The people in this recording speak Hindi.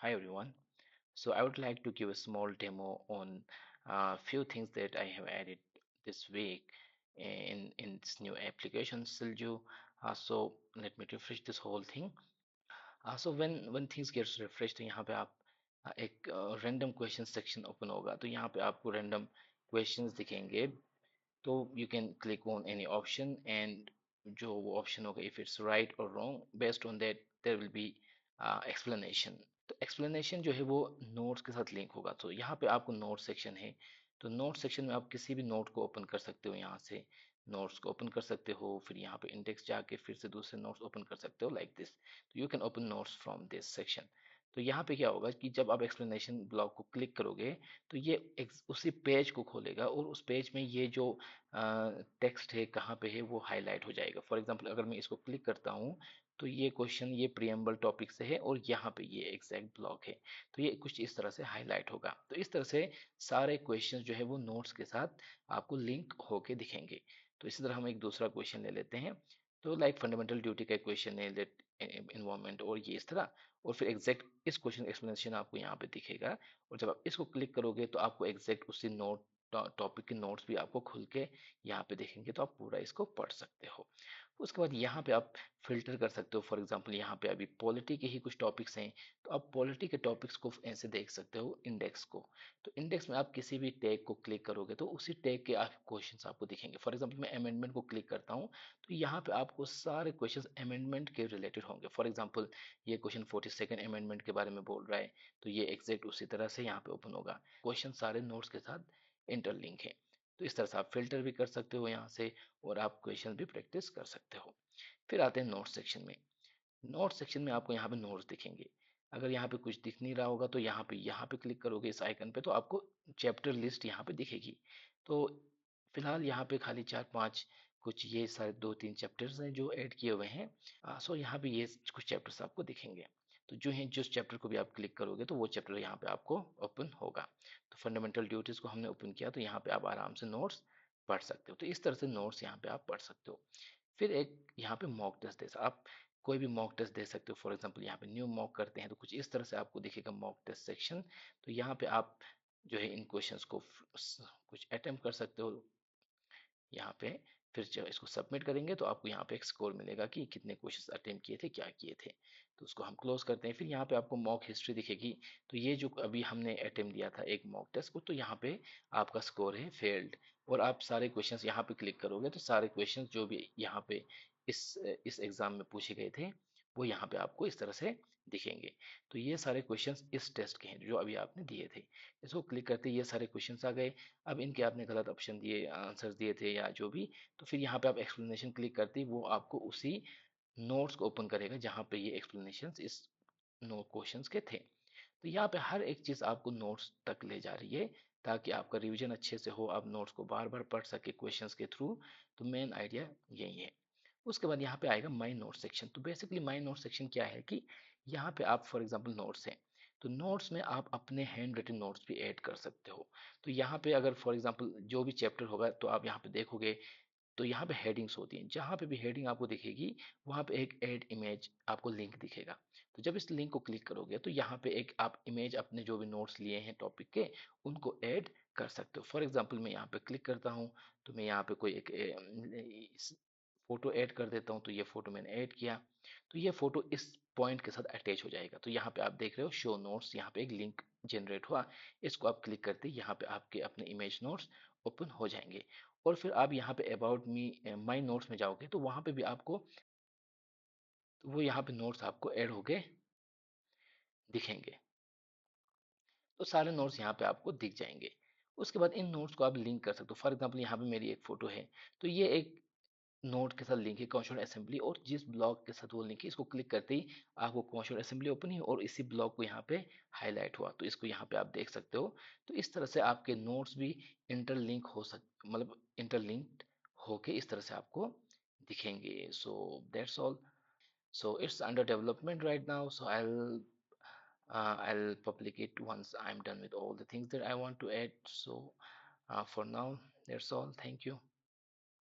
Hi everyone. So I would like to give a small demo on few things that I have added this week in this new application Silju. So let me refresh this whole thing. So when things gets refreshed तो यहाँ पे आप एक random question section open होगा तो यहाँ पे आपको random questions दिखेंगे तो you can click on any option and जो वो option होगा if it's right or wrong based on that there will be explanation. तो एक्सप्लेनेशन जो है वो नोट्स के साथ लिंक होगा तो यहाँ पे आपको नोट सेक्शन है तो नोट सेक्शन में आप किसी भी नोट को ओपन कर सकते हो यहाँ से नोट्स को ओपन कर सकते हो फिर यहाँ पे इंडेक्स जाके फिर से दूसरे नोट्स ओपन कर सकते हो लाइक दिस तो you can open notes from this section तो यहाँ पे क्या होगा कि जब आप एक्सप्लेनेशन ब्लॉक को क्लिक करोगे तो ये उसी पेज को खोलेगा और उस पेज में ये जो टेक्स्ट है कहाँ पे है वो हाईलाइट हो जाएगा फॉर एग्जांपल अगर मैं इसको क्लिक करता हूँ तो ये क्वेश्चन ये प्रियम्बल टॉपिक से है और यहाँ पे ये एग्जैक्ट ब्लॉक है तो ये कुछ इस तरह से हाईलाइट होगा तो इस तरह से सारे क्वेश्चंस जो है वो नोट्स के साथ आपको लिंक होके दिखेंगे तो इसी तरह हम एक दूसरा क्वेश्चन ले लेते हैं तो लाइक फंडामेंटल ड्यूटी का क्वेश्चन है लेट इन्वायरमेंट और ये इस तरह और फिर एग्जैक्ट इस क्वेश्चन एक्सप्लेनेशन आपको यहाँ पे दिखेगा और जब आप इसको क्लिक करोगे तो आपको एग्जैक्ट उसी नोट टॉपिक के नोट्स भी आपको खुल के यहाँ पे देखेंगे तो आप पूरा इसको पढ़ सकते हो उसके बाद यहाँ पे आप फिल्टर कर सकते हो फॉर एग्जांपल यहाँ पे अभी पॉलिटी के ही कुछ टॉपिक्स हैं तो आप पॉलिटी के टॉपिक्स को ऐसे देख सकते हो इंडेक्स को तो इंडेक्स में आप किसी भी टैग को क्लिक करोगे तो उसी टैग के आप क्वेश्चंस आपको दिखेंगे फॉर एग्जांपल मैं अमेंडमेंट को क्लिक करता हूँ तो यहाँ पे आपको सारे क्वेश्चंस अमेंडमेंट के रिलेटेड होंगे फॉर एग्जांपल ये क्वेश्चन 42nd अमेंडमेंट के बारे में बोल रहा है तो ये एग्जैक्ट उसी तरह से यहाँ पे ओपन होगा क्वेश्चन सारे नोट्स के साथ इंटरलिंक है तो इस तरह से आप फिल्टर भी कर सकते हो यहाँ से और आप क्वेश्चन भी प्रैक्टिस कर सकते हो फिर आते हैं नोट सेक्शन में नोट सेक्शन में आपको यहाँ पे नोट्स दिखेंगे अगर यहाँ पे कुछ दिख नहीं रहा होगा तो यहाँ पे क्लिक करोगे इस आइकन पे तो आपको चैप्टर लिस्ट यहाँ पे दिखेगी तो फिलहाल यहाँ पे खाली 4-5 कुछ ये सारे 2-3 चैप्टर्स हैं जो ऐड किए हुए हैं सो यहाँ पे ये कुछ चैप्टर्स आपको दिखेंगे तो जो है जिस चैप्टर को भी आप क्लिक करोगे तो वो चैप्टर यहाँ पे आपको ओपन होगा तो फंडामेंटल ड्यूटीज को हमने ओपन किया तो यहाँ पे आप आराम से नोट्स पढ़ सकते हो तो इस तरह से नोट्स यहाँ पे आप पढ़ सकते हो फिर एक यहाँ पे मॉक टेस्ट दे आप कोई भी मॉक टेस्ट दे सकते हो फॉर एग्जांपल यहाँ पे न्यू मॉक करते हैं तो कुछ इस तरह से आपको दिखेगा मॉक टेस्ट सेक्शन तो यहाँ पे आप जो है इन क्वेश्चंस को कुछ अटेम्प्ट कर सकते हो यहाँ पे फिर जब इसको सबमिट करेंगे तो आपको यहाँ पे एक स्कोर मिलेगा कि कितने क्वेश्चंस अटेम्प्ट किए थे क्या किए थे तो उसको हम क्लोज करते हैं फिर यहाँ पे आपको मॉक हिस्ट्री दिखेगी तो ये जो अभी हमने अटेम्प्ट दिया था एक मॉक टेस्ट को तो यहाँ पे आपका स्कोर है फेल्ड और आप सारे क्वेश्चंस यहाँ पे क्लिक करोगे तो सारे क्वेश्चंस जो भी यहाँ पे इस इस एग्जाम में पूछे गए थे वो यहाँ पे आपको इस तरह से दिखेंगे तो ये सारे क्वेश्चंस इस टेस्ट के हैं जो अभी आपने दिए थे इसको क्लिक करते ही ये सारे क्वेश्चंस आ गए अब इनके आपने गलत ऑप्शन दिए आंसर दिए थे या जो भी तो फिर यहाँ पे आप एक्सप्लेनेशन क्लिक करते ही वो आपको उसी नोट्स को ओपन करेगा जहाँ पे ये एक्सप्लेनेशन इस नो क्वेश्चंस के थे तो यहाँ पे हर एक चीज़ आपको नोट्स तक ले जा रही है ताकि आपका रिवीजन अच्छे से हो आप नोट्स को बार बार पढ़ सके क्वेश्चंस के थ्रू तो मेन आइडिया यही है उसके बाद यहाँ पे आएगा माई नोट सेक्शन तो बेसिकली माई नोट सेक्शन क्या है कि यहाँ पे आप फॉर एग्जांपल नोट्स हैं तो नोट्स में आप अपने हैंड रिटन नोट्स भी ऐड कर सकते हो तो यहाँ पे अगर फॉर एग्जांपल जो भी चैप्टर होगा तो आप यहाँ पे देखोगे तो यहाँ पे हेडिंग्स होती हैं जहाँ पे भी हेडिंग आपको दिखेगी वहाँ पे एक ऐड इमेज आपको लिंक दिखेगा तो जब इस लिंक को क्लिक करोगे तो यहाँ पे एक आप इमेज अपने जो भी नोट्स लिए हैं टॉपिक के उनको ऐड कर सकते हो फॉर एग्जांपल मैं यहाँ पे क्लिक करता हूँ तो मैं यहाँ पे कोई एक फोटो ऐड कर देता हूँ तो ये फोटो मैंने ऐड किया तो ये फोटो इस पॉइंट के साथ अटैच हो जाएगा तो यहाँ पे आप देख रहे हो शो नोट्स यहाँ पे एक लिंक जनरेट हुआ इसको आप क्लिक करते ही यहाँ पे आपके अपने इमेज नोट्स ओपन हो जाएंगे और फिर आप यहाँ पे अबाउट मी माई नोट्स में जाओगे तो वहाँ पे भी आपको तो वो यहाँ पे नोट्स आपको ऐड होके दिखेंगे तो सारे नोट्स यहाँ पे आपको दिख जाएंगे उसके बाद इन नोट्स को आप लिंक कर सकते हो फॉर एग्जांपल यहाँ पे मेरी एक फोटो है तो ये एक नोट के साथ लिंक है कॉन्स्टिट्यूंट असेंबली और जिस ब्लॉक के साथ वो लिंक है इसको क्लिक करते ही आपको कॉन्स्टिट्यूंट असेंबली ओपन ही और इसी ब्लॉक को यहाँ पे हाईलाइट हुआ तो इसको यहाँ पे आप देख सकते हो तो इस तरह से आपके नोट्स भी इंटरलिंक हो सक मतलब इंटरलिंक्ड होके इस तरह से आपको दिखेंगे so that's all so it's under development right now so I'll public it once I'm done with all the things that I want to add so for now that's all thank you